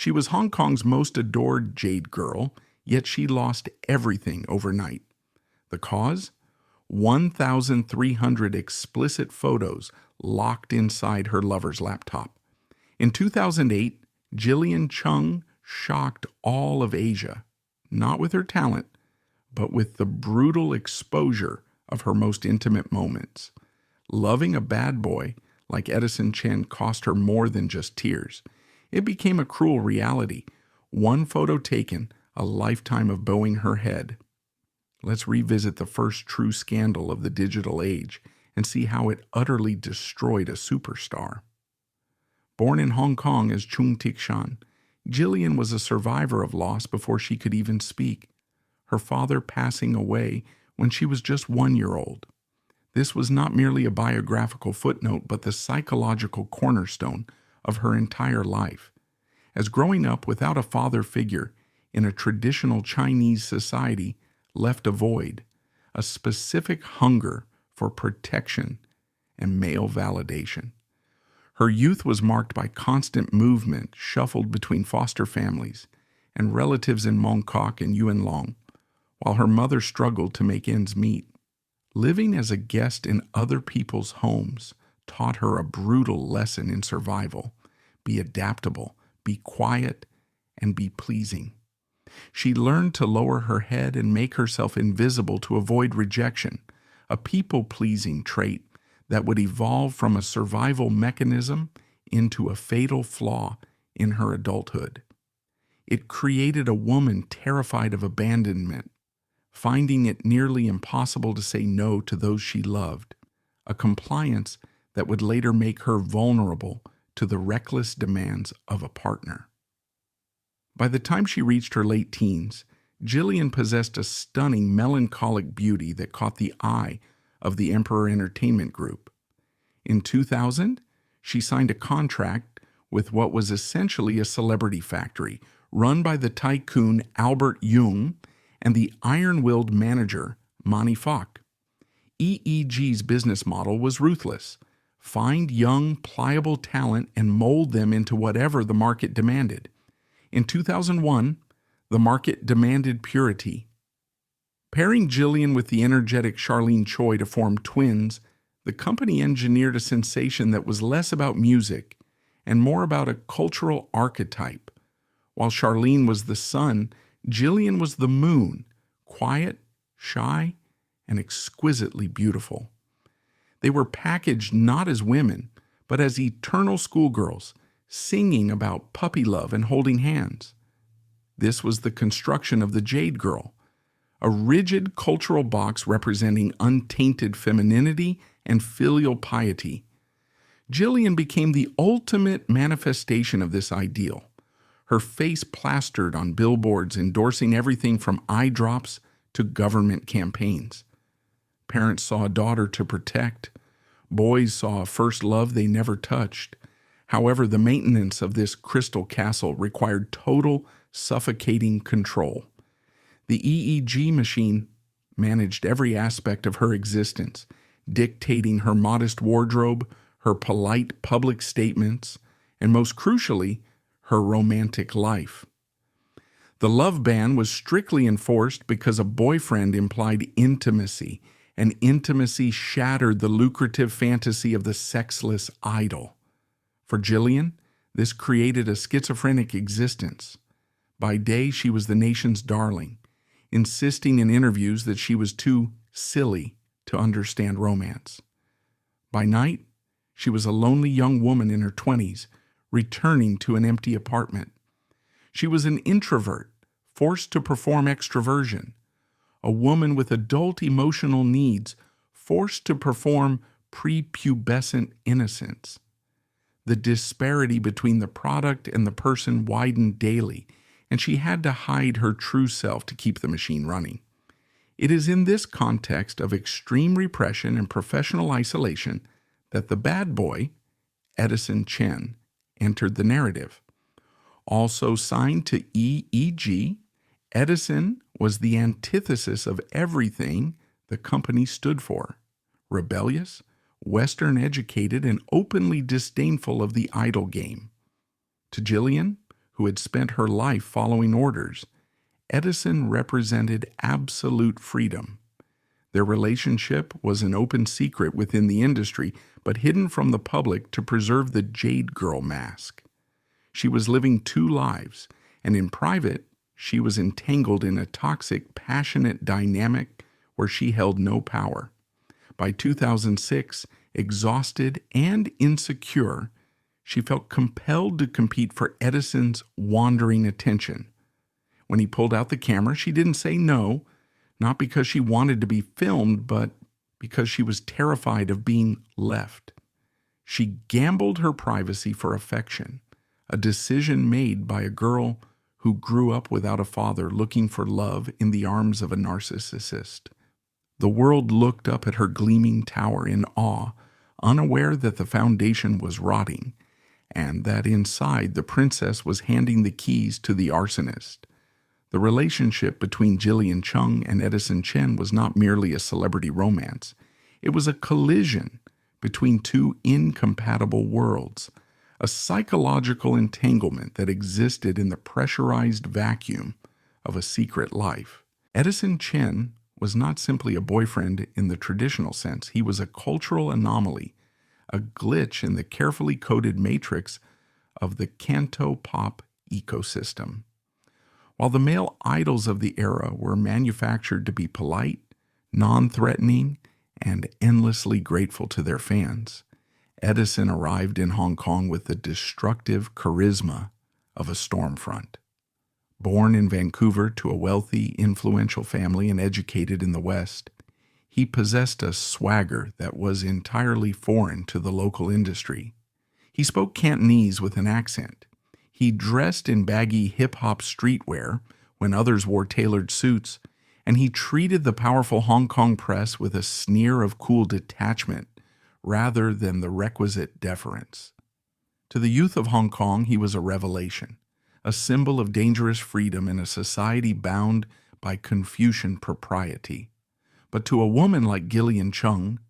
She was Hong Kong's most adored Jade girl, yet she lost everything overnight. The cause? 1,300 explicit photos locked inside her lover's laptop. In 2008, Gillian Chung shocked all of Asia, not with her talent, but with the brutal exposure of her most intimate moments. Loving a bad boy like Edison Chen cost her more than just tears. It became a cruel reality. One photo taken, a lifetime of bowing her head. Let's revisit the first true scandal of the digital age and see how it utterly destroyed a superstar. Born in Hong Kong as Cheung, Gillian was a survivor of loss before she could even speak, her father passing away when she was just 1 year old. This was not merely a biographical footnote, but the psychological cornerstone of her entire life. As growing up without a father figure in a traditional Chinese society left a void, a specific hunger for protection and male validation. Her youth was marked by constant movement, shuffled between foster families and relatives in Mongkok and Yuen Long, while her mother struggled to make ends meet. Living as a guest in other people's homes taught her a brutal lesson in survival. Be adaptable, be quiet, and be pleasing. She learned to lower her head and make herself invisible to avoid rejection, a people-pleasing trait that would evolve from a survival mechanism into a fatal flaw in her adulthood. It created a woman terrified of abandonment, finding it nearly impossible to say no to those she loved, a compliance that would later make her vulnerable to the reckless demands of a partner. By the time she reached her late teens, Gillian possessed a stunning melancholic beauty that caught the eye of the Emperor Entertainment Group. In 2000, she signed a contract with what was essentially a celebrity factory run by the tycoon Albert Jung and the iron-willed manager Manny Fock. EEG's business model was ruthless. Find young, pliable talent and mold them into whatever the market demanded. In 2001, the market demanded purity. Pairing Gillian with the energetic Charlene Choi to form twins, the company engineered a sensation that was less about music and more about a cultural archetype. While Charlene was the sun, Gillian was the moon, quiet, shy, and exquisitely beautiful. They were packaged not as women, but as eternal schoolgirls, singing about puppy love and holding hands. This was the construction of the Jade Girl, a rigid cultural box representing untainted femininity and filial piety. Gillian became the ultimate manifestation of this ideal, her face plastered on billboards endorsing everything from eye drops to government campaigns. Parents saw a daughter to protect. Boys saw a first love they never touched. However, the maintenance of this crystal castle required total, suffocating control. The EEG machine managed every aspect of her existence, dictating her modest wardrobe, her polite public statements, and most crucially, her romantic life. The love ban was strictly enforced because a boyfriend implied intimacy, and intimacy shattered the lucrative fantasy of the sexless idol. For Gillian, this created a schizophrenic existence. By day, she was the nation's darling, insisting in interviews that she was too silly to understand romance. By night, she was a lonely young woman in her 20s, returning to an empty apartment. She was an introvert, forced to perform extroversion, a woman with adult emotional needs, forced to perform prepubescent innocence. The disparity between the product and the person widened daily, and she had to hide her true self to keep the machine running. It is in this context of extreme repression and professional isolation that the bad boy, Edison Chen, entered the narrative. Also signed to EEG, Edison was the antithesis of everything the company stood for: rebellious, Western-educated, and openly disdainful of the idol game. To Gillian, who had spent her life following orders. Edison represented absolute freedom. Their relationship was an open secret within the industry, but hidden from the public to preserve the Jade Girl mask. She was living two lives, and in private, she was entangled in a toxic, passionate dynamic where she held no power. By 2006, exhausted and insecure, she felt compelled to compete for Edison's wandering attention. When he pulled out the camera, she didn't say no, not because she wanted to be filmed, but because she was terrified of being left. She gambled her privacy for affection, a decision made by a girl who grew up without a father, looking for love in the arms of a narcissist. The world looked up at her gleaming tower in awe, unaware that the foundation was rotting, and that inside the princess was handing the keys to the arsonist. The relationship between Gillian Chung and Edison Chen was not merely a celebrity romance. It was a collision between two incompatible worlds, a psychological entanglement that existed in the pressurized vacuum of a secret life. Edison Chen was not simply a boyfriend in the traditional sense. He was a cultural anomaly, a glitch in the carefully coded matrix of the canto pop ecosystem. While the male idols of the era were manufactured to be polite, non-threatening, and endlessly grateful to their fans, Edison arrived in Hong Kong with the destructive charisma of a storm front. Born in Vancouver to a wealthy, influential family and educated in the West, he possessed a swagger that was entirely foreign to the local industry. He spoke Cantonese with an accent. He dressed in baggy hip-hop streetwear when others wore tailored suits, and he treated the powerful Hong Kong press with a sneer of cool detachment rather than the requisite deference. To the youth of Hong Kong, he was a revelation, a symbol of dangerous freedom in a society bound by Confucian propriety. But to a woman like Gillian Chung,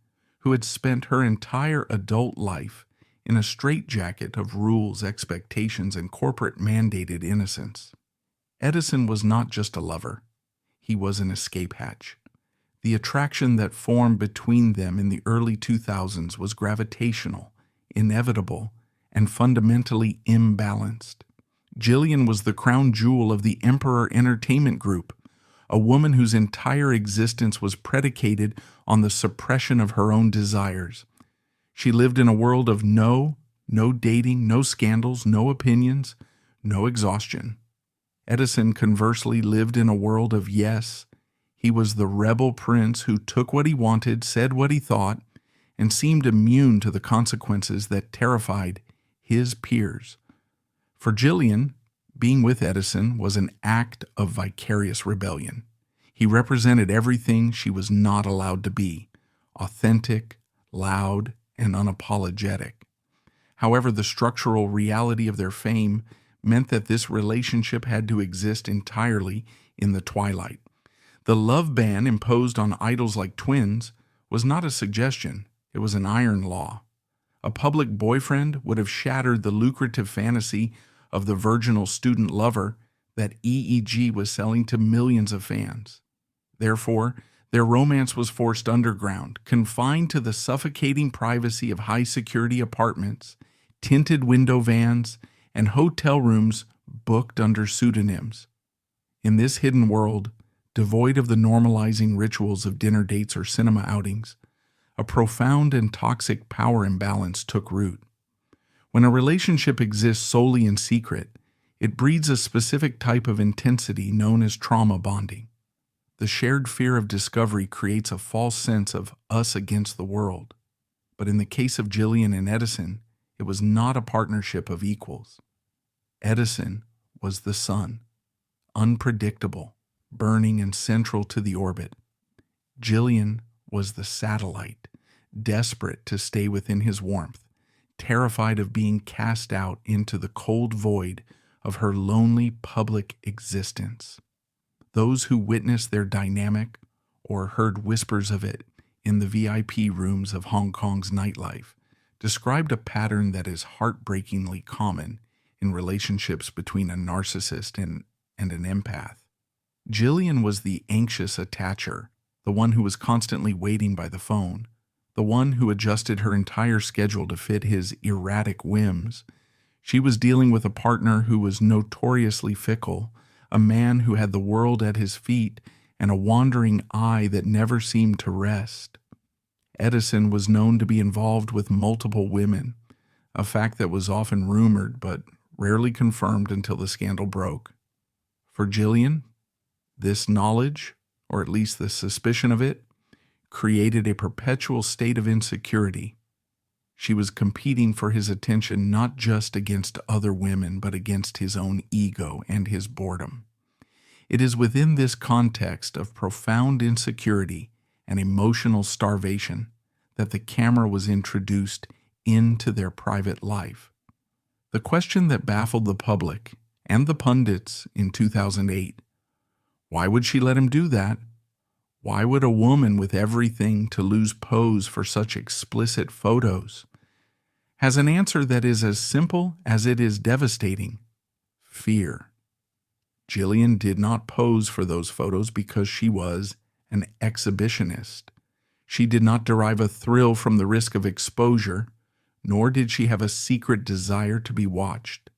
who had spent her entire adult life in a straitjacket of rules, expectations, and corporate-mandated innocence, Edison was not just a lover. He was an escape hatch. The attraction that formed between them in the early 2000s was gravitational, inevitable, and fundamentally imbalanced. Gillian was the crown jewel of the Emperor Entertainment Group, a woman whose entire existence was predicated on the suppression of her own desires. She lived in a world of no dating, no scandals, no opinions, no exhaustion. Edison, conversely, lived in a world of yes. He was the rebel prince who took what he wanted, said what he thought, and seemed immune to the consequences that terrified his peers. For Gillian, being with Edison was an act of vicarious rebellion. He represented everything she was not allowed to be: authentic, loud, and unapologetic. However, the structural reality of their fame meant that this relationship had to exist entirely in the twilight. The love ban imposed on idols like twins was not a suggestion, it was an iron law. A public boyfriend would have shattered the lucrative fantasy of the virginal student lover that EEG was selling to millions of fans. Therefore, their romance was forced underground, confined to the suffocating privacy of high-security apartments, tinted window vans, and hotel rooms booked under pseudonyms. In this hidden world, devoid of the normalizing rituals of dinner dates or cinema outings, a profound and toxic power imbalance took root. When a relationship exists solely in secret, it breeds a specific type of intensity known as trauma bonding. The shared fear of discovery creates a false sense of us against the world. But in the case of Gillian and Edison, it was not a partnership of equals. Edison was the sun, unpredictable, burning and central to the orbit. Gillian was the satellite, desperate to stay within his warmth, terrified of being cast out into the cold void of her lonely public existence. Those who witnessed their dynamic or heard whispers of it in the VIP rooms of Hong Kong's nightlife described a pattern that is heartbreakingly common in relationships between a narcissist and an empath. Gillian was the anxious attacher, the one who was constantly waiting by the phone, the one who adjusted her entire schedule to fit his erratic whims. She was dealing with a partner who was notoriously fickle, a man who had the world at his feet and a wandering eye that never seemed to rest. Edison was known to be involved with multiple women, a fact that was often rumored but rarely confirmed until the scandal broke. For Gillian, this knowledge, or at least the suspicion of it, created a perpetual state of insecurity. She was competing for his attention not just against other women, but against his own ego and his boredom. It is within this context of profound insecurity and emotional starvation that the camera was introduced into their private life. The question that baffled the public and the pundits in 2008, why would she let him do that? Why would a woman with everything to lose pose for such explicit photos? Has an answer that is as simple as it is devastating: fear. Gillian did not pose for those photos because she was an exhibitionist. She did not derive a thrill from the risk of exposure, nor did she have a secret desire to be watched.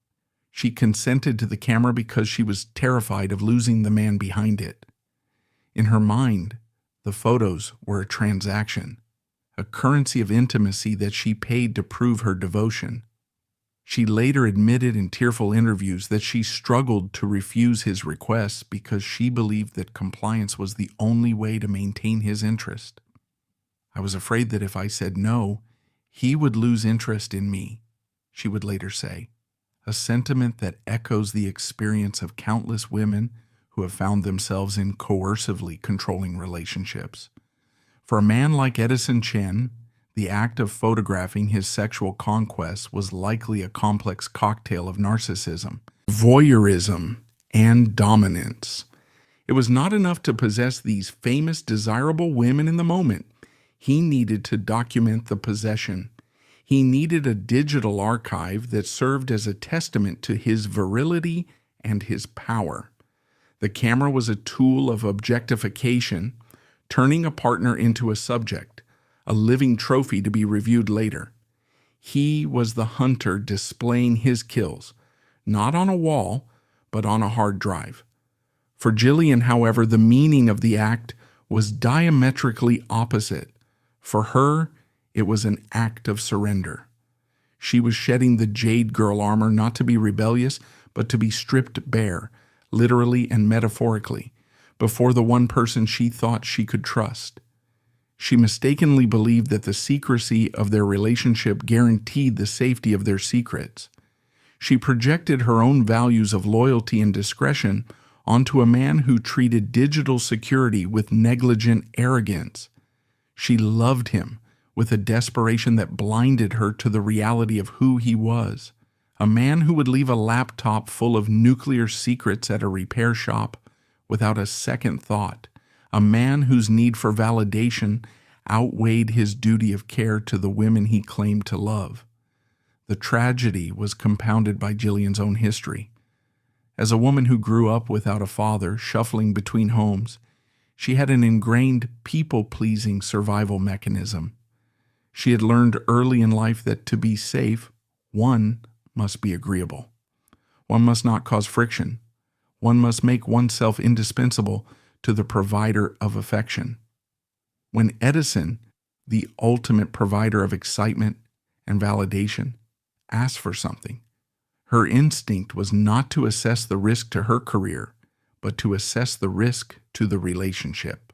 She consented to the camera because she was terrified of losing the man behind it. In her mind, the photos were a transaction, a currency of intimacy that she paid to prove her devotion. She later admitted in tearful interviews that she struggled to refuse his requests because she believed that compliance was the only way to maintain his interest. I was afraid that if I said no, he would lose interest in me, she would later say, a sentiment that echoes the experience of countless women who have found themselves in coercively controlling relationships. For a man like Edison Chen, the act of photographing his sexual conquests was likely a complex cocktail of narcissism, voyeurism, and dominance. It was not enough to possess these famous, desirable women in the moment. He needed to document the possession. He needed a digital archive that served as a testament to his virility and his power. The camera was a tool of objectification, turning a partner into a subject, a living trophy to be reviewed later. He was the hunter displaying his kills, not on a wall, but on a hard drive. For Gillian, however, the meaning of the act was diametrically opposite. For her, it was an act of surrender. She was shedding the Jade girl armor not to be rebellious, but to be stripped bare, literally and metaphorically, before the one person she thought she could trust. She mistakenly believed that the secrecy of their relationship guaranteed the safety of their secrets. She projected her own values of loyalty and discretion onto a man who treated digital security with negligent arrogance. She loved him with a desperation that blinded her to the reality of who he was. A man who would leave a laptop full of nuclear secrets at a repair shop without a second thought. A man whose need for validation outweighed his duty of care to the women he claimed to love. The tragedy was compounded by Gillian's own history. As a woman who grew up without a father, shuffling between homes, she had an ingrained people-pleasing survival mechanism. She had learned early in life that to be safe, one must be agreeable. One must not cause friction. One must make oneself indispensable to the provider of affection. When Edison, the ultimate provider of excitement and validation, asked for something, her instinct was not to assess the risk to her career, but to assess the risk to the relationship.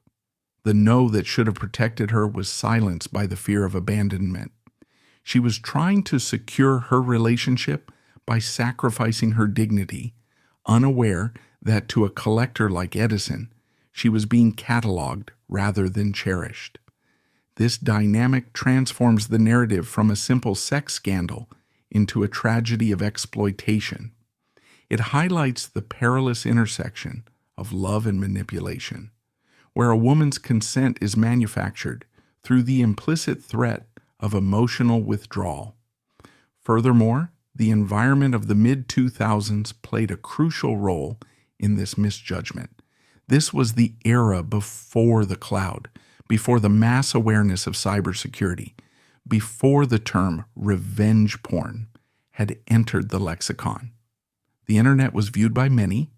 The no that should have protected her was silenced by the fear of abandonment. She was trying to secure her relationship by sacrificing her dignity, unaware that to a collector like Edison, she was being cataloged rather than cherished. This dynamic transforms the narrative from a simple sex scandal into a tragedy of exploitation. It highlights the perilous intersection of love and manipulation, where a woman's consent is manufactured through the implicit threat of emotional withdrawal. Furthermore, The environment of the mid-2000s played a crucial role in this misjudgment. This was the era before the cloud, before the mass awareness of cybersecurity, before the term revenge porn had entered the lexicon. The internet was viewed by many,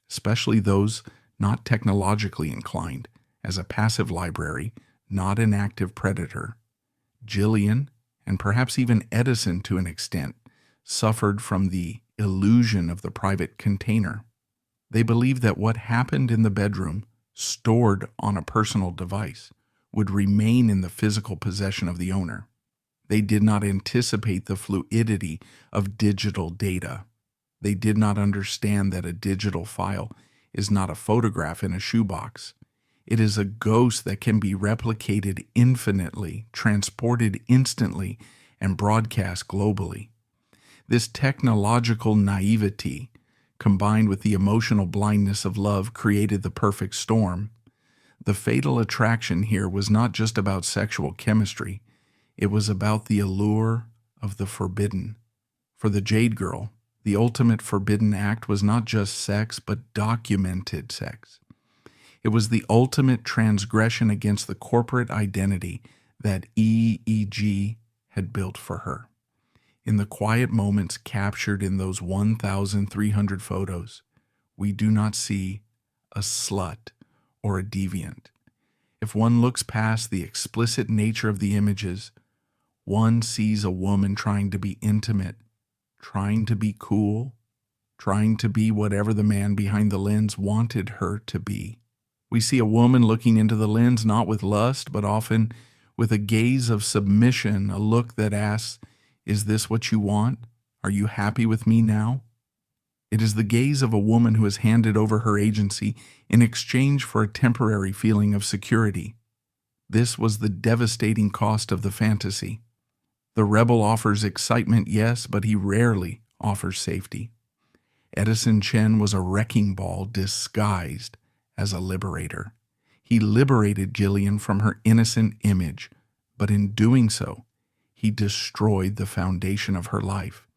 especially those not technologically inclined, as a passive library, not an active predator. Gillian, and perhaps even Edison to an extent, suffered from the illusion of the private container. They believed that what happened in the bedroom, stored on a personal device, would remain in the physical possession of the owner. They did not anticipate the fluidity of digital data. They did not understand that a digital file is not a photograph in a shoebox. It is a ghost that can be replicated infinitely, transported instantly, and broadcast globally. This technological naivety, combined with the emotional blindness of love, created the perfect storm. The fatal attraction here was not just about sexual chemistry. It was about the allure of the forbidden. For the Jade girl, the ultimate forbidden act was not just sex, but documented sex. It was the ultimate transgression against the corporate identity that EEG had built for her. In the quiet moments captured in those 1,300 photos, we do not see a slut or a deviant. If one looks past the explicit nature of the images, one sees a woman trying to be intimate, trying to be cool, trying to be whatever the man behind the lens wanted her to be. We see a woman looking into the lens not with lust, but often with a gaze of submission, a look that asks, "Is this what you want? Are you happy with me now?" It is the gaze of a woman who has handed over her agency in exchange for a temporary feeling of security. This was the devastating cost of the fantasy. The rebel offers excitement, yes, but he rarely offers safety. Edison Chen was a wrecking ball disguised as a liberator. He liberated Gillian from her innocent image, but in doing so, he destroyed the foundation of her life.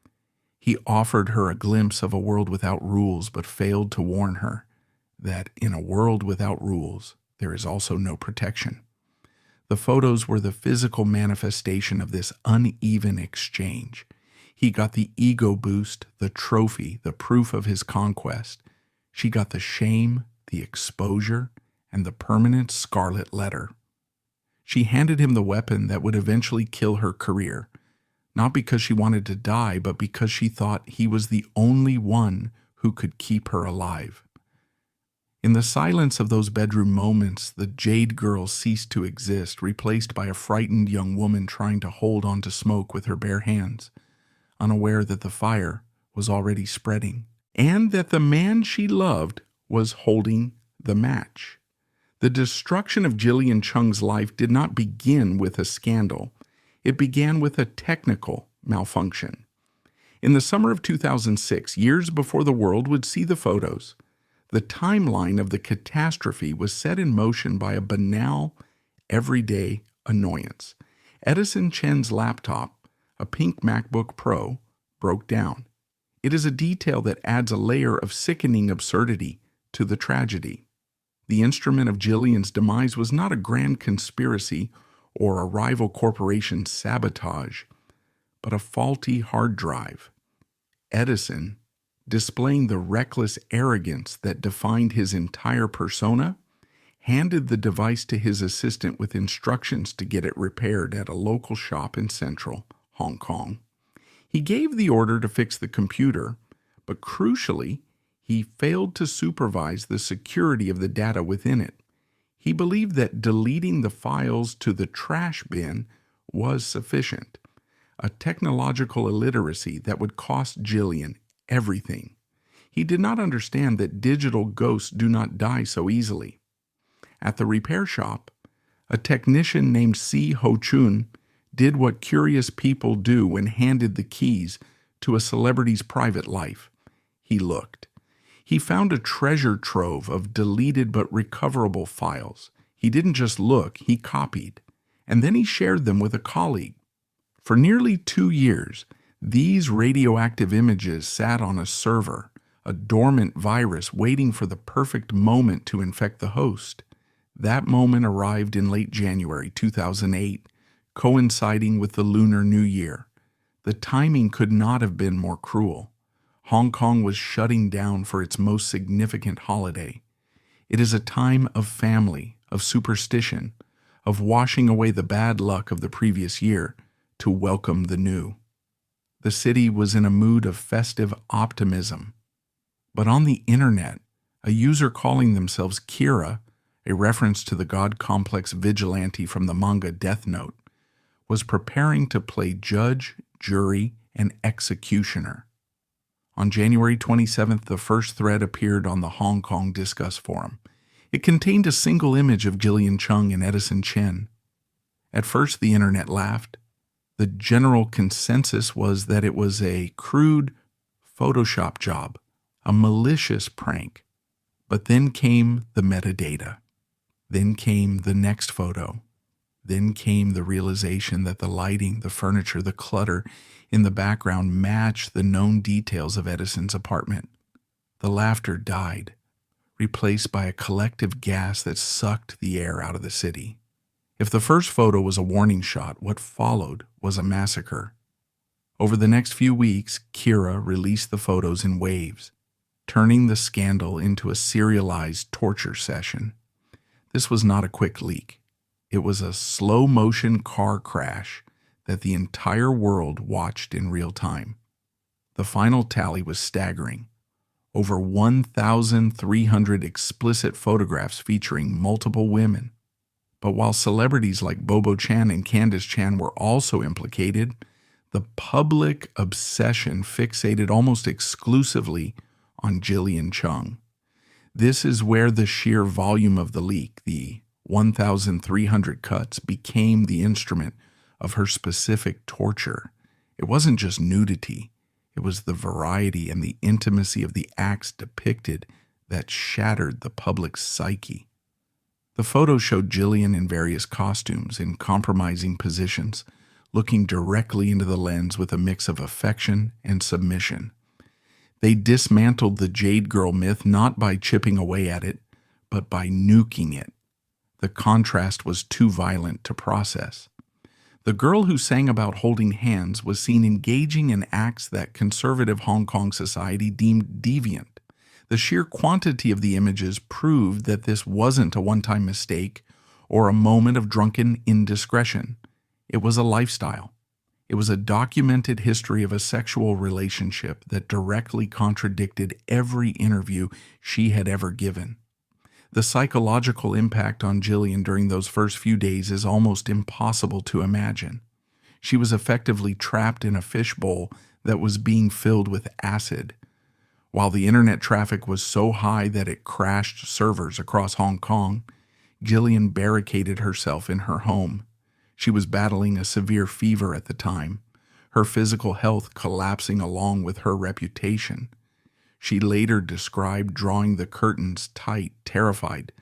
He offered her a glimpse of a world without rules, but failed to warn her that in a world without rules, there is also no protection. The photos were the physical manifestation of this uneven exchange. He got the ego boost, the trophy, the proof of his conquest. She got the shame, the exposure, and the permanent scarlet letter. She handed him the weapon that would eventually kill her career, not because she wanted to die, but because she thought he was the only one who could keep her alive. In the silence of those bedroom moments, the Jade girl ceased to exist, replaced by a frightened young woman trying to hold on to smoke with her bare hands, unaware that the fire was already spreading, and that the man she loved was holding the match. The destruction of Gillian Chung's life did not begin with a scandal. It began with a technical malfunction. In the summer of 2006, years before the world would see the photos, the timeline of the catastrophe was set in motion by a banal, everyday annoyance. Edison Chen's laptop, a pink MacBook Pro, broke down. It is a detail that adds a layer of sickening absurdity to the tragedy. The instrument of Gillian's demise was not a grand conspiracy or a rival corporation's sabotage, but a faulty hard drive. Edison, displaying the reckless arrogance that defined his entire persona, handed the device to his assistant with instructions to get it repaired at a local shop in central Hong Kong. He gave the order to fix the computer, but crucially, he failed to supervise the security of the data within it. He believed that deleting the files to the trash bin was sufficient, a technological illiteracy that would cost Gillian everything. He did not understand that digital ghosts do not die so easily. At the repair shop, a technician named Si Ho Chun did what curious people do when handed the keys to a celebrity's private life. He looked. He found a treasure trove of deleted but recoverable files. He didn't just look, he copied, and then he shared them with a colleague. For nearly 2 years, These radioactive images sat on a server, a dormant virus waiting for the perfect moment to infect the host. That moment arrived in late January 2008, coinciding with the Lunar New Year. The timing could not have been more cruel. Hong Kong was shutting down for its most significant holiday. It is a time of family, of superstition, of washing away the bad luck of the previous year to welcome the new. The city was in a mood of festive optimism. But on the internet, a user calling themselves Kira, a reference to the god-complex vigilante from the manga Death Note, was preparing to play judge, jury, and executioner. On January 27th, the first thread appeared on the Hong Kong Discuss forum. It contained a single image of Gillian Chung and Edison Chen. At first, the internet laughed. The general consensus was that it was a crude Photoshop job, a malicious prank. But then came the metadata. Then came the next photo. Then came the realization that the lighting, the furniture, the clutter in the background matched the known details of Edison's apartment. The laughter died, replaced by a collective gas that sucked the air out of the city. If the first photo was a warning shot, what followed was a massacre. Over the next few weeks, Kira released the photos in waves, turning the scandal into a serialized torture session. This was not a quick leak. It was a slow-motion car crash that the entire world watched in real time. The final tally was staggering. Over 1,300 explicit photographs featuring multiple women. But while celebrities like Bobo Chan and Candace Chan were also implicated, the public obsession fixated almost exclusively on Gillian Chung. This is where the sheer volume of the leak, the 1,300 cuts, became the instrument of her specific torture. It wasn't just nudity. It was the variety and the intimacy of the acts depicted that shattered the public's psyche. The photos showed Gillian in various costumes, in compromising positions, looking directly into the lens with a mix of affection and submission. They dismantled the Jade girl myth not by chipping away at it, but by nuking it. The contrast was too violent to process. The girl who sang about holding hands was seen engaging in acts that conservative Hong Kong society deemed deviant. The sheer quantity of the images proved that this wasn't a one-time mistake or a moment of drunken indiscretion. It was a lifestyle. It was a documented history of a sexual relationship that directly contradicted every interview she had ever given. The psychological impact on Gillian during those first few days is almost impossible to imagine. She was effectively trapped in a fishbowl that was being filled with acid. While the internet traffic was so high that it crashed servers across Hong Kong, Gillian barricaded herself in her home. She was battling a severe fever at the time, her physical health collapsing along with her reputation. She later described drawing the curtains tight, terrified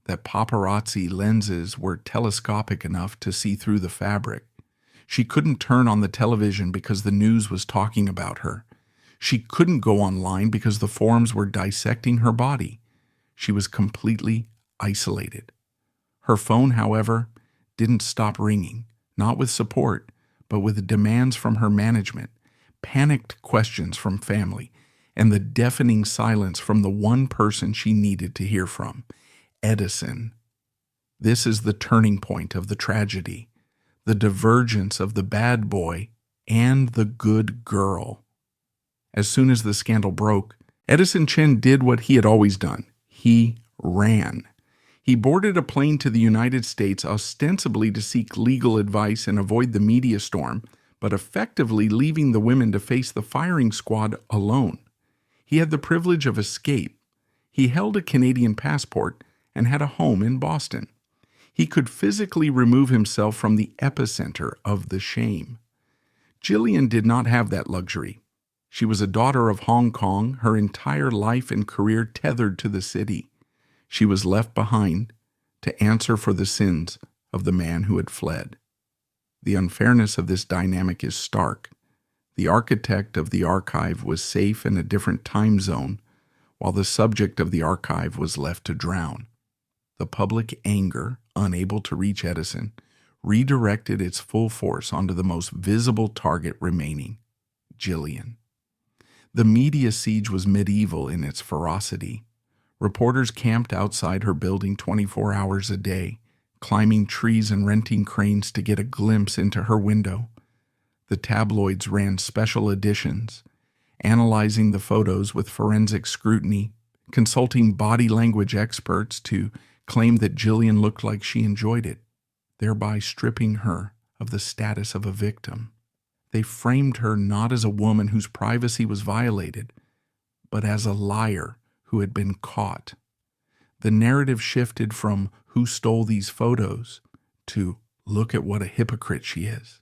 that paparazzi lenses were telescopic enough to see through the fabric. She couldn't turn on the television because the news was talking about her. She couldn't go online because the forums were dissecting her body. She was completely isolated. Her phone, however, didn't stop ringing, not with support, but with demands from her management, panicked questions from family, and the deafening silence from the one person she needed to hear from, Edison. This is the turning point of the tragedy, the divergence of the bad boy and the good girl. As soon as the scandal broke, Edison Chen did what he had always done. He ran. He boarded a plane to the United States ostensibly to seek legal advice and avoid the media storm, but effectively leaving the women to face the firing squad alone. He had the privilege of escape. He held a Canadian passport and had a home in Boston. He could physically remove himself from the epicenter of the shame. Gillian did not have that luxury. She was a daughter of Hong Kong, her entire life and career tethered to the city. She was left behind to answer for the sins of the man who had fled. The unfairness of this dynamic is stark. The architect of the archive was safe in a different time zone, while the subject of the archive was left to drown. The public anger, unable to reach Edison, redirected its full force onto the most visible target remaining, Gillian. The media siege was medieval in its ferocity. Reporters camped outside her building 24 hours a day, climbing trees and renting cranes to get a glimpse into her window. The tabloids ran special editions, analyzing the photos with forensic scrutiny, consulting body language experts to claim that Gillian looked like she enjoyed it, thereby stripping her of the status of a victim. They framed her not as a woman whose privacy was violated, but as a liar who had been caught. The narrative shifted from who stole these photos to look at what a hypocrite she is.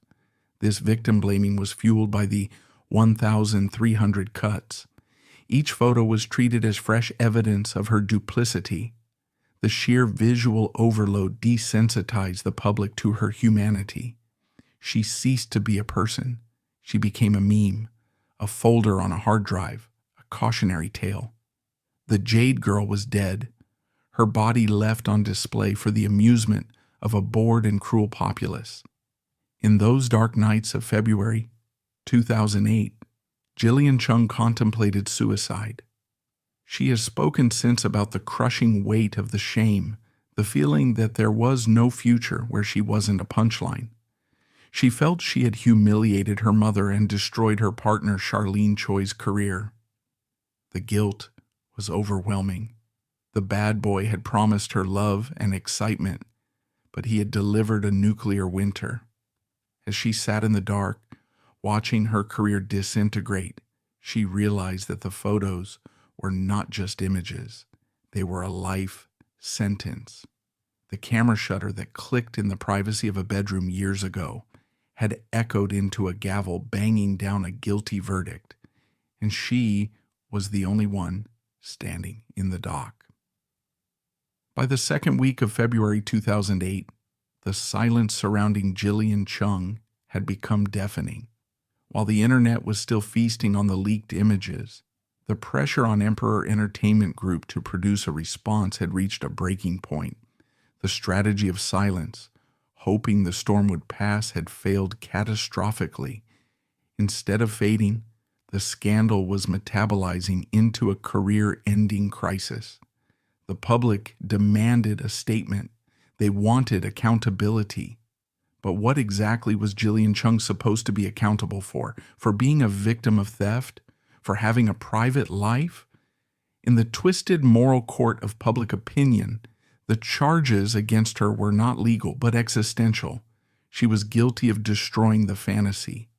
This victim blaming was fueled by the 1,300 cuts. Each photo was treated as fresh evidence of her duplicity. The sheer visual overload desensitized the public to her humanity. She ceased to be a person. She became a meme, a folder on a hard drive, a cautionary tale. The Jade girl was dead, her body left on display for the amusement of a bored and cruel populace. In those dark nights of February 2008, Gillian Chung contemplated suicide. She has spoken since about the crushing weight of the shame, the feeling that there was no future where she wasn't a punchline. She felt she had humiliated her mother and destroyed her partner Charlene Choi's career. The guilt was overwhelming. The bad boy had promised her love and excitement, but he had delivered a nuclear winter. As she sat in the dark, watching her career disintegrate, she realized that the photos were not just images. They were a life sentence. The camera shutter that clicked in the privacy of a bedroom years ago had echoed into a gavel banging down a guilty verdict, and she was the only one standing in the dock. By the second week of February 2008, the silence surrounding Gillian Chung had become deafening. While the internet was still feasting on the leaked images, the pressure on Emperor Entertainment Group to produce a response had reached a breaking point. The strategy of silence, hoping the storm would pass, had failed catastrophically. Instead of fading, the scandal was metabolizing into a career-ending crisis. The public demanded a statement. They wanted accountability. But what exactly was Gillian Chung supposed to be accountable for? For being a victim of theft? For having a private life? In the twisted moral court of public opinion, the charges against her were not legal, but existential. She was guilty of destroying the fantasy.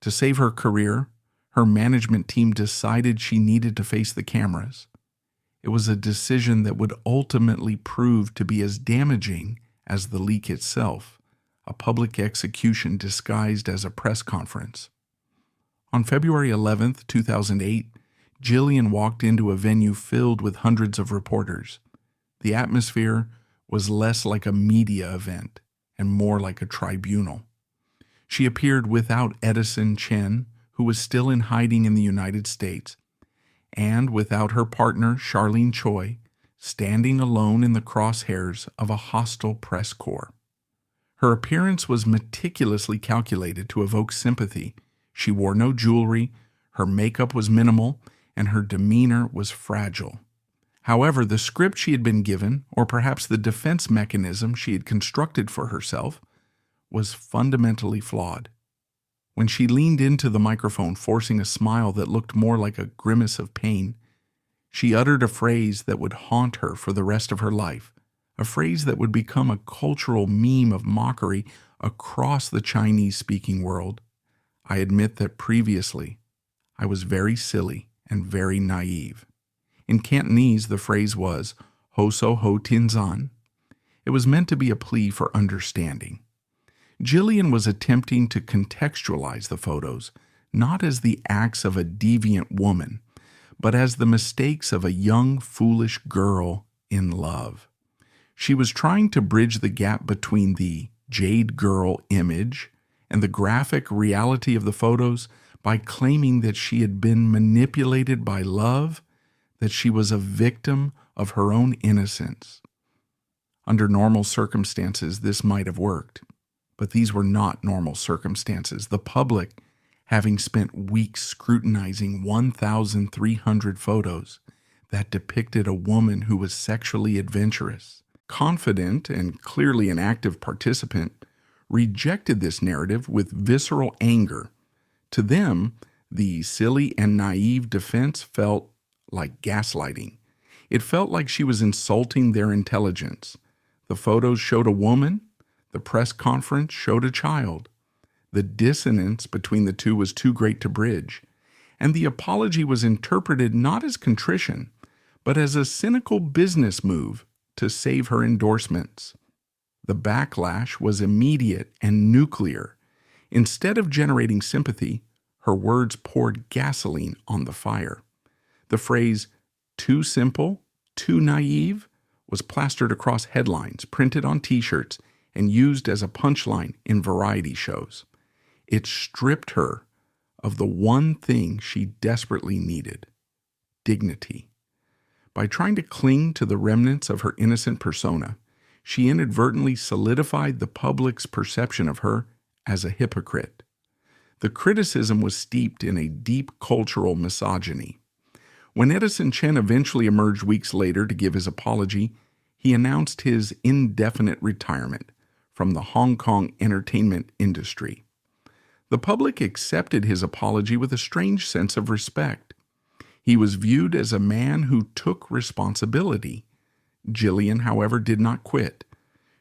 To save her career, her management team decided she needed to face the cameras. It was a decision that would ultimately prove to be as damaging as the leak itself, a public execution disguised as a press conference. On February 11, 2008, Gillian walked into a venue filled with hundreds of reporters. The atmosphere was less like a media event and more like a tribunal. She appeared without Edison Chen, who was still in hiding in the United States, and without her partner, Charlene Choi, standing alone in the crosshairs of a hostile press corps. Her appearance was meticulously calculated to evoke sympathy. She wore no jewelry, her makeup was minimal, and her demeanor was fragile. However, the script she had been given, or perhaps the defense mechanism she had constructed for herself, was fundamentally flawed. When she leaned into the microphone, forcing a smile that looked more like a grimace of pain, she uttered a phrase that would haunt her for the rest of her life, a phrase that would become a cultural meme of mockery across the Chinese-speaking world. I admit that previously, I was very silly and very naive. In Cantonese, the phrase was ho so ho tin zan. It was meant to be a plea for understanding. Gillian was attempting to contextualize the photos, not as the acts of a deviant woman, but as the mistakes of a young, foolish girl in love. She was trying to bridge the gap between the Jade girl image and the graphic reality of the photos by claiming that she had been manipulated by love, that she was a victim of her own innocence. Under normal circumstances, this might have worked, but these were not normal circumstances. The public, having spent weeks scrutinizing 1,300 photos that depicted a woman who was sexually adventurous, confident, and clearly an active participant, rejected this narrative with visceral anger. To them, the silly and naive defense felt like gaslighting. It felt like she was insulting their intelligence. The photos showed a woman, the press conference showed a child. The dissonance between the two was too great to bridge, and the apology was interpreted not as contrition, but as a cynical business move to save her endorsements. The backlash was immediate and nuclear. Instead of generating sympathy, her words poured gasoline on the fire. The phrase, "too simple, too naive," was plastered across headlines, printed on t-shirts, and used as a punchline in variety shows. It stripped her of the one thing she desperately needed: dignity. By trying to cling to the remnants of her innocent persona, she inadvertently solidified the public's perception of her as a hypocrite. The criticism was steeped in a deep cultural misogyny. When Edison Chen eventually emerged weeks later to give his apology, he announced his indefinite retirement from the Hong Kong entertainment industry. The public accepted his apology with a strange sense of respect. He was viewed as a man who took responsibility. Gillian, however, did not quit.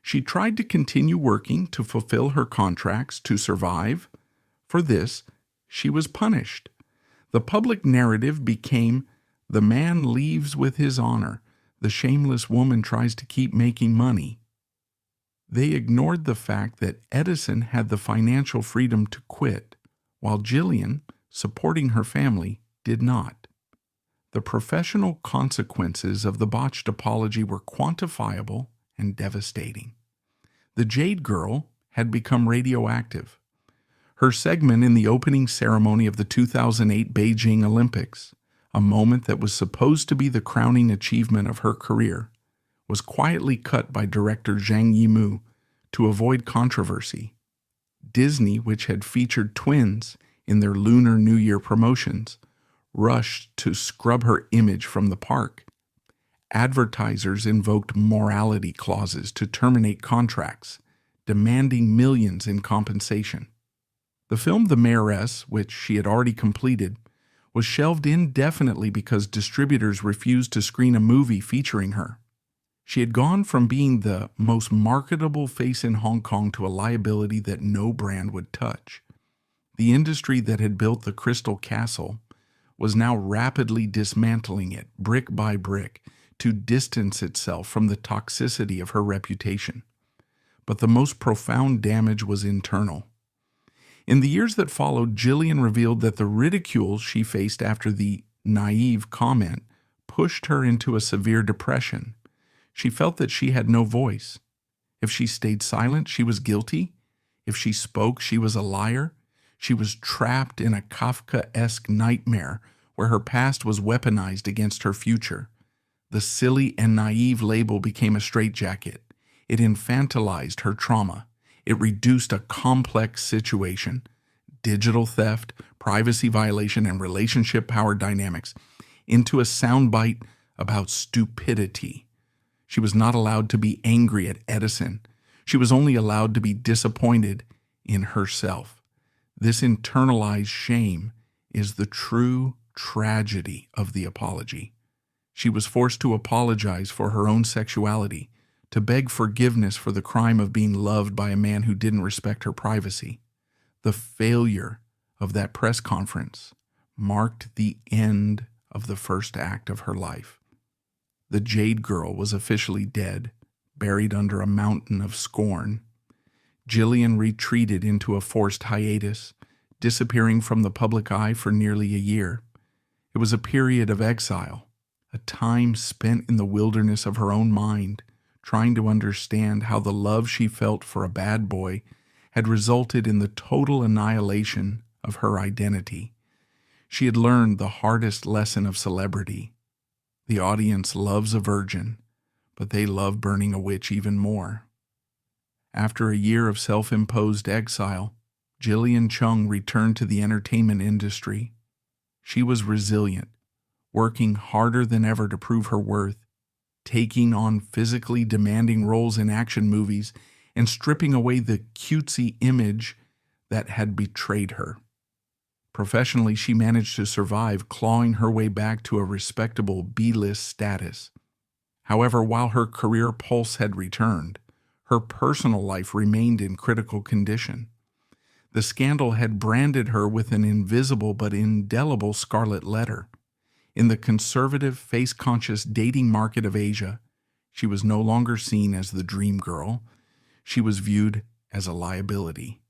She tried to continue working to fulfill her contracts to survive. For this, she was punished. The public narrative became, "The man leaves with his honor. The shameless woman tries to keep making money." They ignored the fact that Edison had the financial freedom to quit, while Gillian, supporting her family, did not. The professional consequences of the botched apology were quantifiable and devastating. The Jade girl had become radioactive. Her segment in the opening ceremony of the 2008 Beijing Olympics, a moment that was supposed to be the crowning achievement of her career, was quietly cut by director Zhang Yimou to avoid controversy. Disney, which had featured twins in their Lunar New Year promotions, rushed to scrub her image from the park. Advertisers invoked morality clauses to terminate contracts, demanding millions in compensation. The film The Mayoress, which she had already completed, was shelved indefinitely because distributors refused to screen a movie featuring her. She had gone from being the most marketable face in Hong Kong to a liability that no brand would touch. The industry that had built the Crystal Castle was now rapidly dismantling it, brick by brick, to distance itself from the toxicity of her reputation. But the most profound damage was internal. In the years that followed, Gillian revealed that the ridicule she faced after the naive comment pushed her into a severe depression. She felt that she had no voice. If she stayed silent, she was guilty. If she spoke, she was a liar. She was trapped in a Kafkaesque nightmare where her past was weaponized against her future. The silly and naive label became a straitjacket. It infantilized her trauma. It reduced a complex situation, digital theft, privacy violation, and relationship power dynamics, into a soundbite about stupidity. She was not allowed to be angry at Edison. She was only allowed to be disappointed in herself. This internalized shame is the true tragedy of the apology. She was forced to apologize for her own sexuality, to beg forgiveness for the crime of being loved by a man who didn't respect her privacy. The failure of that press conference marked the end of the first act of her life. The Jade girl was officially dead, buried under a mountain of scorn. Gillian retreated into a forced hiatus, disappearing from the public eye for nearly a year. It was a period of exile, a time spent in the wilderness of her own mind, trying to understand how the love she felt for a bad boy had resulted in the total annihilation of her identity. She had learned the hardest lesson of celebrity. The audience loves a virgin, but they love burning a witch even more. After a year of self-imposed exile, Gillian Chung returned to the entertainment industry. She was resilient, working harder than ever to prove her worth, taking on physically demanding roles in action movies and stripping away the cutesy image that had betrayed her. Professionally, she managed to survive, clawing her way back to a respectable B-list status. However, while her career pulse had returned, her personal life remained in critical condition. The scandal had branded her with an invisible but indelible scarlet letter. In the conservative, face-conscious dating market of Asia, she was no longer seen as the dream girl. She was viewed as a liability.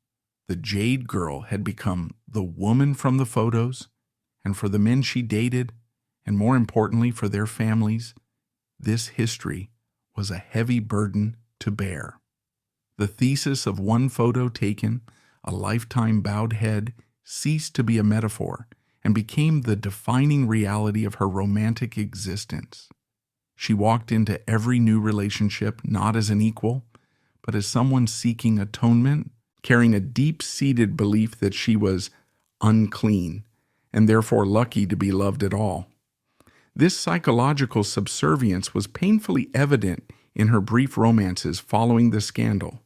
The Jade girl had become the woman from the photos, and for the men she dated, and more importantly for their families, this history was a heavy burden to bear. The thesis of one photo taken, a lifetime bowed head, ceased to be a metaphor and became the defining reality of her romantic existence. She walked into every new relationship not as an equal, but as someone seeking atonement, carrying a deep-seated belief that she was unclean and therefore lucky to be loved at all. This psychological subservience was painfully evident in her brief romances following the scandal.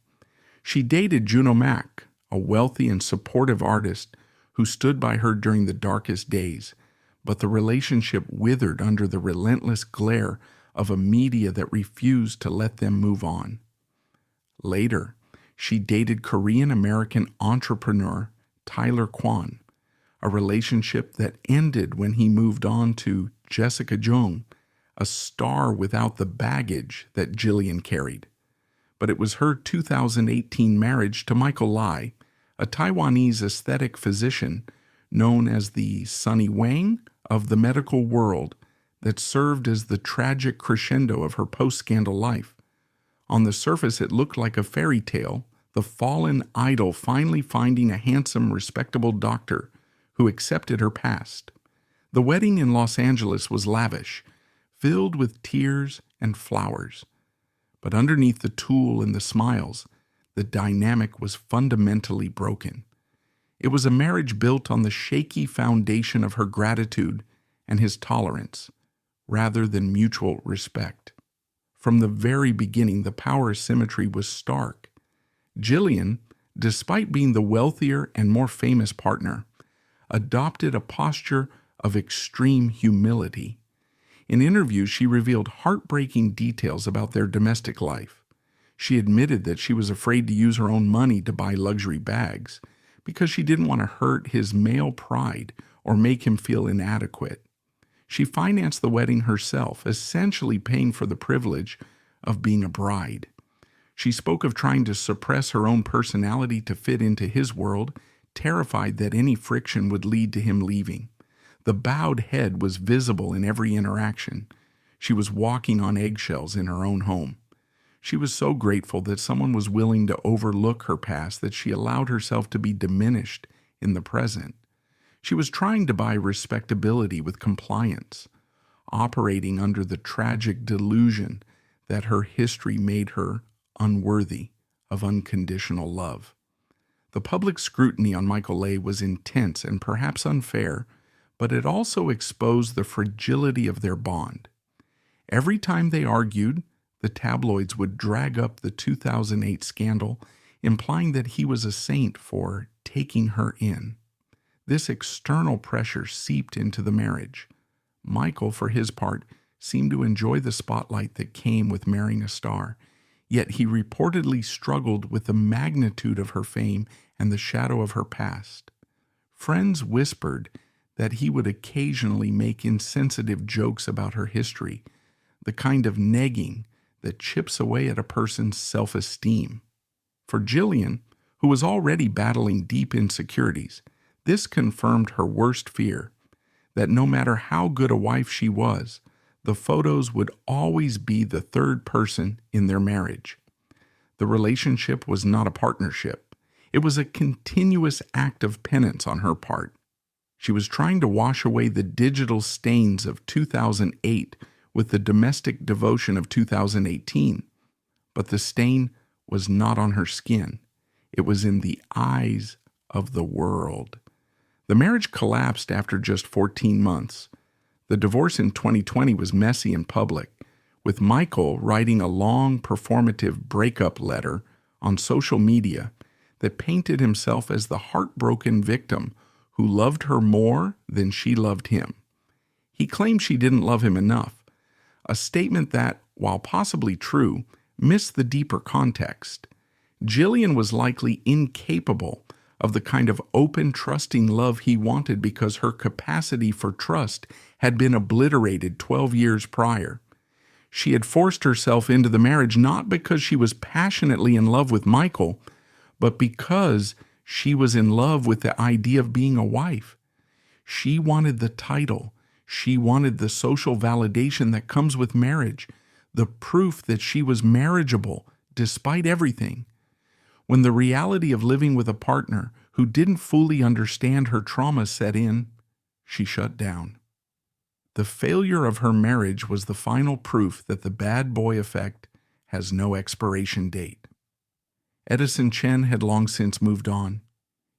She dated Juno Mack, a wealthy and supportive artist who stood by her during the darkest days, but the relationship withered under the relentless glare of a media that refused to let them move on. Later, she dated Korean-American entrepreneur Tyler Kwan, a relationship that ended when he moved on to Jessica Cheung, a star without the baggage that Gillian carried. But it was her 2018 marriage to Michael Lai, a Taiwanese aesthetic physician known as the Sunny Wang of the medical world, that served as the tragic crescendo of her post-scandal life. On the surface, it looked like a fairy tale, the fallen idol finally finding a handsome, respectable doctor who accepted her past. The wedding in Los Angeles was lavish, filled with tears and flowers. But underneath the tulle and the smiles, the dynamic was fundamentally broken. It was a marriage built on the shaky foundation of her gratitude and his tolerance, rather than mutual respect. From the very beginning, the power asymmetry was stark. Gillian, despite being the wealthier and more famous partner, adopted a posture of extreme humility. In interviews, she revealed heartbreaking details about their domestic life. She admitted that she was afraid to use her own money to buy luxury bags because she didn't want to hurt his male pride or make him feel inadequate. She financed the wedding herself, essentially paying for the privilege of being a bride. She spoke of trying to suppress her own personality to fit into his world, terrified that any friction would lead to him leaving. The bowed head was visible in every interaction. She was walking on eggshells in her own home. She was so grateful that someone was willing to overlook her past that she allowed herself to be diminished in the present. She was trying to buy respectability with compliance, operating under the tragic delusion that her history made her unworthy of unconditional love. The public scrutiny on Michael Lai was intense and perhaps unfair, but it also exposed the fragility of their bond. Every time they argued, the tabloids would drag up the 2008 scandal, implying that he was a saint for taking her in. This external pressure seeped into the marriage. Michael, for his part, seemed to enjoy the spotlight that came with marrying a star, yet he reportedly struggled with the magnitude of her fame and the shadow of her past. Friends whispered that he would occasionally make insensitive jokes about her history, the kind of negging that chips away at a person's self-esteem. For Gillian, who was already battling deep insecurities, this confirmed her worst fear, that no matter how good a wife she was, the photos would always be the third person in their marriage. The relationship was not a partnership. It was a continuous act of penance on her part. She was trying to wash away the digital stains of 2008 with the domestic devotion of 2018. But the stain was not on her skin. It was in the eyes of the world. The marriage collapsed after just 14 months. The divorce in 2020 was messy and public, with Michael writing a long performative breakup letter on social media that painted himself as the heartbroken victim who loved her more than she loved him. He claimed she didn't love him enough, a statement that, while possibly true, missed the deeper context. Gillian was likely incapable of the kind of open, trusting love he wanted because her capacity for trust had been obliterated 12 years prior. She had forced herself into the marriage not because she was passionately in love with Michael, but because she was in love with the idea of being a wife. She wanted the title. She wanted the social validation that comes with marriage, the proof that she was marriageable despite everything. When the reality of living with a partner who didn't fully understand her trauma set in, she shut down. The failure of her marriage was the final proof that the bad boy effect has no expiration date. Edison Chen had long since moved on.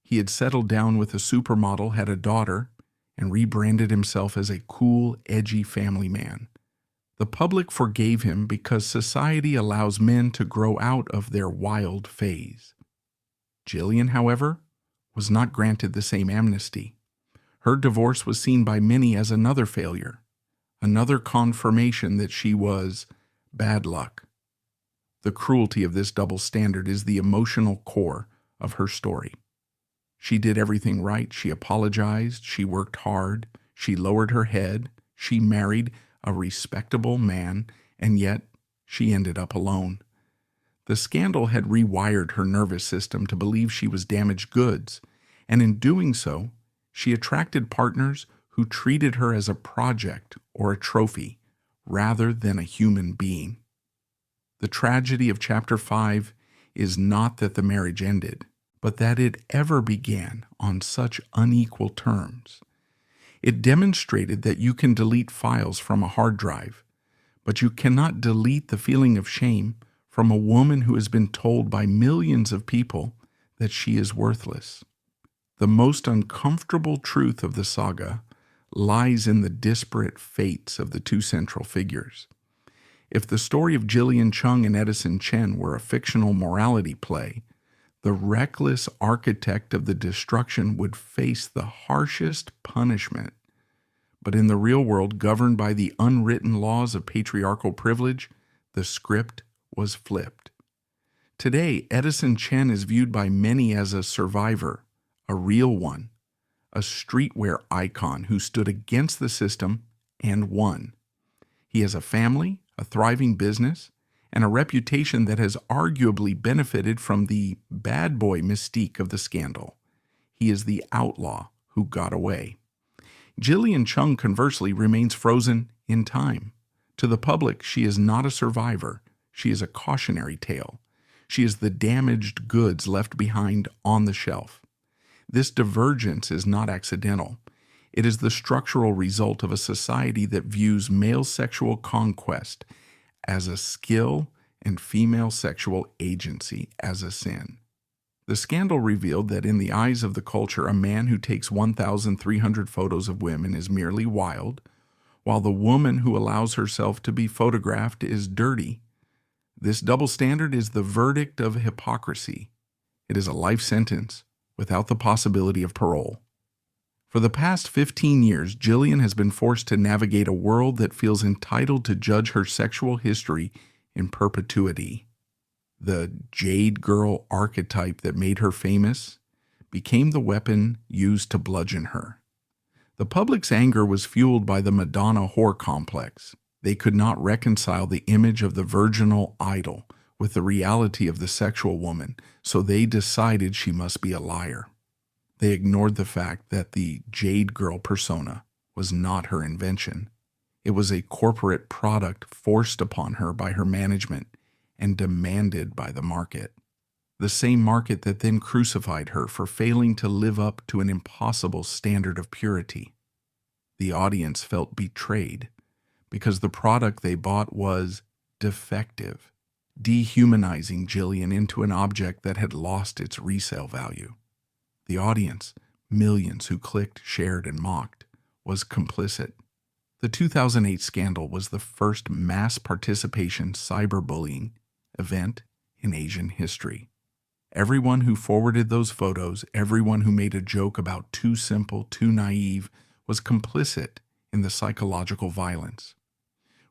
He had settled down with a supermodel, had a daughter, and rebranded himself as a cool, edgy family man. The public forgave him because society allows men to grow out of their wild phase. Gillian, however, was not granted the same amnesty. Her divorce was seen by many as another failure, another confirmation that she was bad luck. The cruelty of this double standard is the emotional core of her story. She did everything right. She apologized. She worked hard. She lowered her head. She married a respectable man, and yet she ended up alone. The scandal had rewired her nervous system to believe she was damaged goods, and in doing so, she attracted partners who treated her as a project or a trophy rather than a human being. The tragedy of Chapter 5 is not that the marriage ended, but that it ever began on such unequal terms. It demonstrated that you can delete files from a hard drive, but you cannot delete the feeling of shame from a woman who has been told by millions of people that she is worthless. The most uncomfortable truth of the saga lies in the disparate fates of the two central figures. If the story of Gillian Chung and Edison Chen were a fictional morality play, the reckless architect of the destruction would face the harshest punishment. But in the real world, governed by the unwritten laws of patriarchal privilege, the script was flipped. Today, Edison Chen is viewed by many as a survivor, a real one, a streetwear icon who stood against the system and won. He has a family, a thriving business, and a reputation that has arguably benefited from the bad boy mystique of the scandal. He is the outlaw who got away. Gillian Chung, conversely, remains frozen in time. To the public, she is not a survivor. She is a cautionary tale. She is the damaged goods left behind on the shelf. This divergence is not accidental. It is the structural result of a society that views male sexual conquest as a skill and female sexual agency as a sin. The scandal revealed that in the eyes of the culture, a man who takes 1,300 photos of women is merely wild, while the woman who allows herself to be photographed is dirty. This double standard is the verdict of hypocrisy. It is a life sentence without the possibility of parole. For the past 15 years, Gillian has been forced to navigate a world that feels entitled to judge her sexual history in perpetuity. The Jade girl archetype that made her famous became the weapon used to bludgeon her. The public's anger was fueled by the Madonna whore complex. They could not reconcile the image of the virginal idol with the reality of the sexual woman, so they decided she must be a liar. They ignored the fact that the Jade girl persona was not her invention. It was a corporate product forced upon her by her management and demanded by the market. the same market that then crucified her for failing to live up to an impossible standard of purity. The audience felt betrayed because the product they bought was defective, dehumanizing Gillian into an object that had lost its resale value. The audience, millions who clicked, shared, and mocked, was complicit. The 2008 scandal was the first mass participation cyberbullying event in Asian history. Everyone who forwarded those photos, everyone who made a joke about too simple, too naive, was complicit in the psychological violence.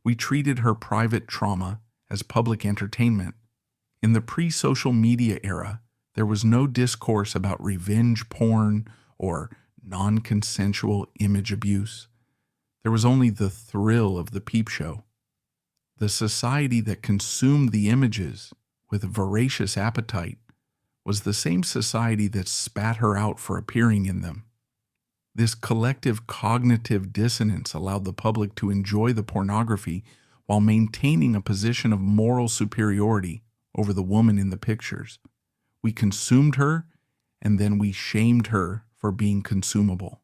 We treated her private trauma as public entertainment. In the pre-social media era, there was no discourse about revenge porn or non-consensual image abuse. There was only the thrill of the peep show. The society that consumed the images with voracious appetite was the same society that spat her out for appearing in them. This collective cognitive dissonance allowed the public to enjoy the pornography while maintaining a position of moral superiority over the woman in the pictures. We consumed her, and then we shamed her for being consumable.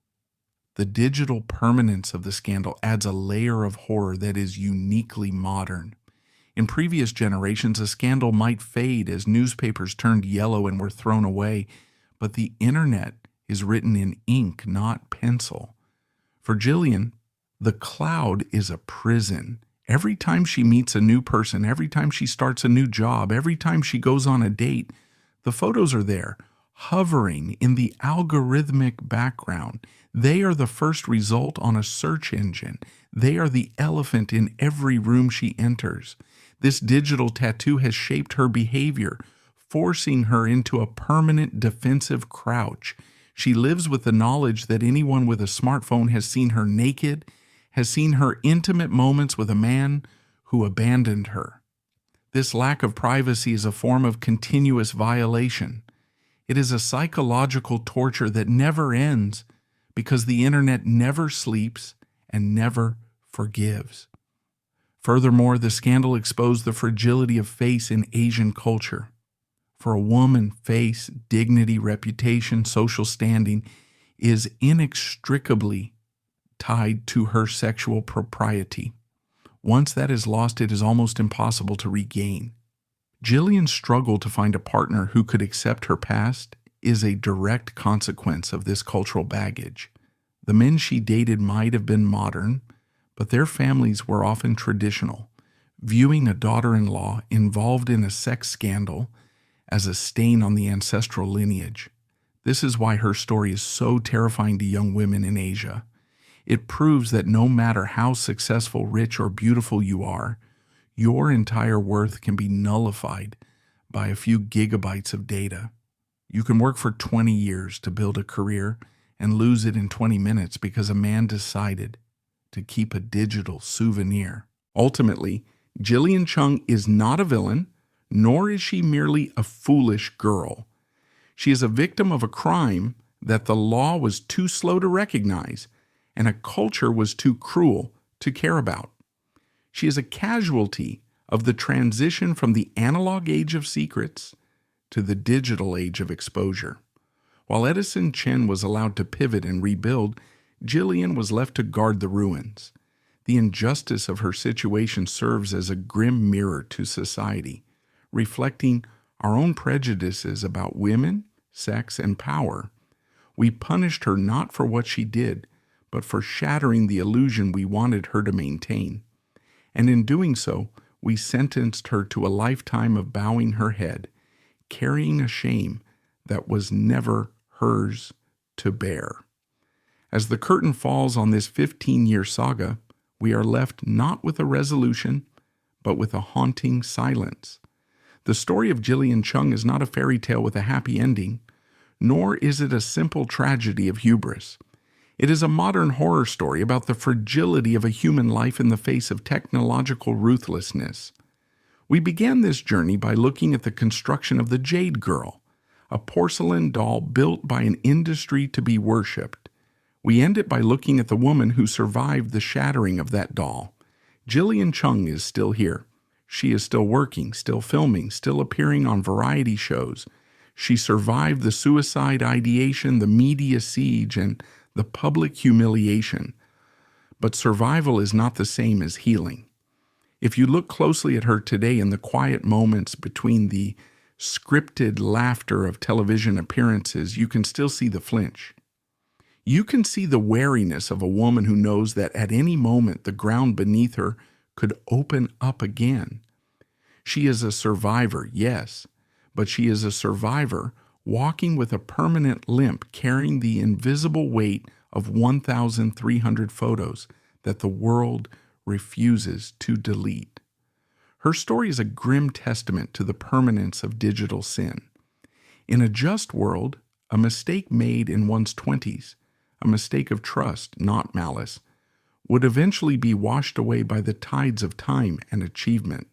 The digital permanence of the scandal adds a layer of horror that is uniquely modern. In previous generations, a scandal might fade as newspapers turned yellow and were thrown away, but the internet is written in ink, not pencil. For Gillian, the cloud is a prison. Every time she meets a new person, every time she starts a new job, every time she goes on a date, the photos are there, hovering in the algorithmic background. They are the first result on a search engine. They are the elephant in every room she enters. This digital tattoo has shaped her behavior, forcing her into a permanent defensive crouch. She lives with the knowledge that anyone with a smartphone has seen her naked, has seen her intimate moments with a man who abandoned her. This lack of privacy is a form of continuous violation. It is a psychological torture that never ends because the internet never sleeps and never forgives. Furthermore, the scandal exposed the fragility of face in Asian culture. For a woman, face, dignity, reputation, social standing is inextricably tied to her sexual propriety. Once that is lost, it is almost impossible to regain. Gillian's struggle to find a partner who could accept her past is a direct consequence of this cultural baggage. The men she dated might have been modern, but their families were often traditional, viewing a daughter-in-law involved in a sex scandal as a stain on the ancestral lineage. This is why her story is so terrifying to young women in Asia. It proves that no matter how successful, rich, or beautiful you are, your entire worth can be nullified by a few gigabytes of data. You can work for 20 years to build a career and lose it in 20 minutes because a man decided to keep a digital souvenir. Ultimately, Gillian Chung is not a villain, nor is she merely a foolish girl. She is a victim of a crime that the law was too slow to recognize and a culture was too cruel to care about. She is a casualty of the transition from the analog age of secrets to the digital age of exposure. While Edison Chen was allowed to pivot and rebuild, Gillian was left to guard the ruins. The injustice of her situation serves as a grim mirror to society, reflecting our own prejudices about women, sex, and power. We punished her not for what she did, but for shattering the illusion we wanted her to maintain. And in doing so, we sentenced her to a lifetime of bowing her head, carrying a shame that was never hers to bear. As the curtain falls on this 15-year saga, we are left not with a resolution, but with a haunting silence. The story of Gillian Chung is not a fairy tale with a happy ending, nor is it a simple tragedy of hubris. It is a modern horror story about the fragility of a human life in the face of technological ruthlessness. We began this journey by looking at the construction of the Jade Girl, a porcelain doll built by an industry to be worshipped. We end it by looking at the woman who survived the shattering of that doll. Gillian Chung is still here. She is still working, still filming, still appearing on variety shows. She survived the suicide ideation, the media siege, and the public humiliation. But survival is not the same as healing. If you look closely at her today in the quiet moments between the scripted laughter of television appearances, you can still see the flinch. You can see the wariness of a woman who knows that at any moment the ground beneath her could open up again. She is a survivor, yes, but she is a survivor walking with a permanent limp, carrying the invisible weight of 1,300 photos that the world refuses to delete. Her story is a grim testament to the permanence of digital sin. In a just world, a mistake made in one's 20s, a mistake of trust, not malice, would eventually be washed away by the tides of time and achievement.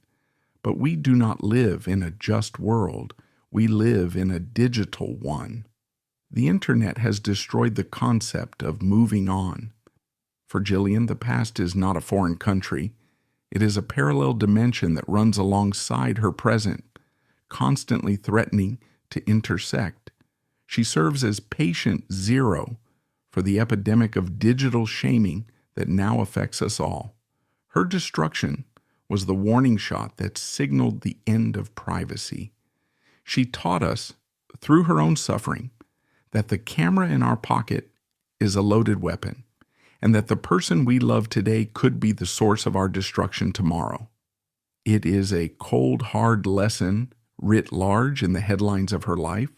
But we do not live in a just world. We live in a digital one. The internet has destroyed the concept of moving on. For Gillian, the past is not a foreign country. It is a parallel dimension that runs alongside her present, constantly threatening to intersect. She serves as patient zero for the epidemic of digital shaming that now affects us all. Her destruction was the warning shot that signaled the end of privacy. She taught us, through her own suffering, that the camera in our pocket is a loaded weapon, and that the person we love today could be the source of our destruction tomorrow. It is a cold, hard lesson writ large in the headlines of her life.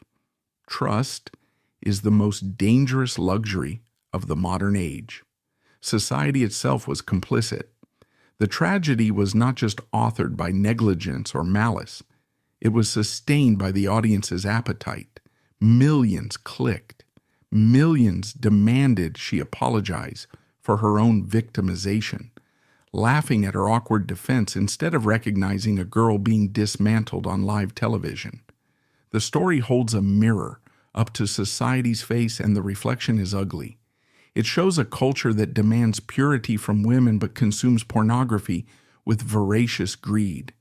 Trust is the most dangerous luxury of the modern age. Society itself was complicit. The tragedy was not just authored by negligence or malice. It was sustained by the audience's appetite. Millions clicked. Millions demanded she apologize for her own victimization, laughing at her awkward defense instead of recognizing a girl being dismantled on live television. The story holds a mirror up to society's face, and the reflection is ugly. It shows a culture that demands purity from women but consumes pornography with voracious greed.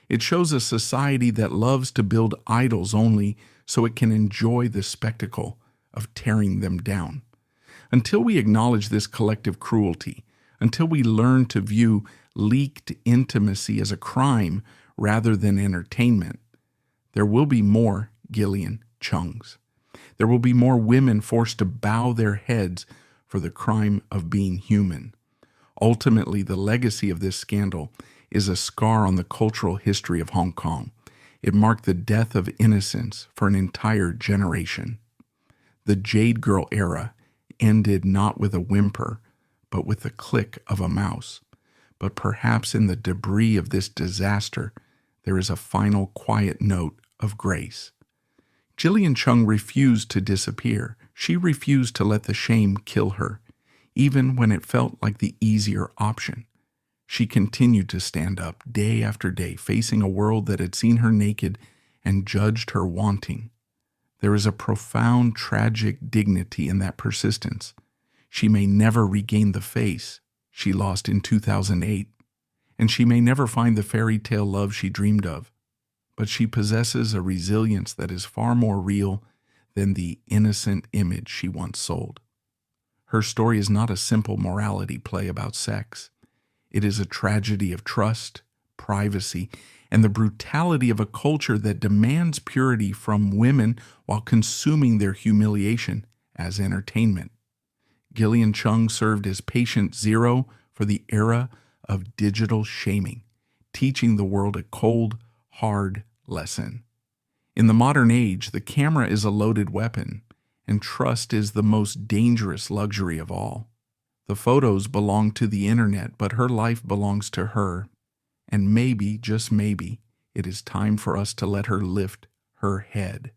It shows a society that loves to build idols only so it can enjoy the spectacle of tearing them down. Until we acknowledge this collective cruelty, until we learn to view leaked intimacy as a crime rather than entertainment, there will be more Gillian Chungs. There will be more women forced to bow their heads for the crime of being human. Ultimately, the legacy of this scandal is a scar on the cultural history of Hong Kong. It marked the death of innocence for an entire generation. The Jade Girl era ended not with a whimper, but with the click of a mouse. But perhaps in the debris of this disaster, there is a final quiet note of grace. Gillian Chung refused to disappear. She refused to let the shame kill her, even when it felt like the easier option. She continued to stand up day after day, facing a world that had seen her naked and judged her wanting. There is a profound, tragic dignity in that persistence. She may never regain the face she lost in 2008, and she may never find the fairy tale love she dreamed of, but she possesses a resilience that is far more real than the innocent image she once sold. Her story is not a simple morality play about sex. It is a tragedy of trust, privacy, and the brutality of a culture that demands purity from women while consuming their humiliation as entertainment. Gillian Chung served as patient zero for the era of digital shaming, teaching the world a cold, hard lesson. In the modern age, the camera is a loaded weapon, and trust is the most dangerous luxury of all. The photos belong to the internet, but her life belongs to her. And maybe, just maybe, it is time for us to let her lift her head.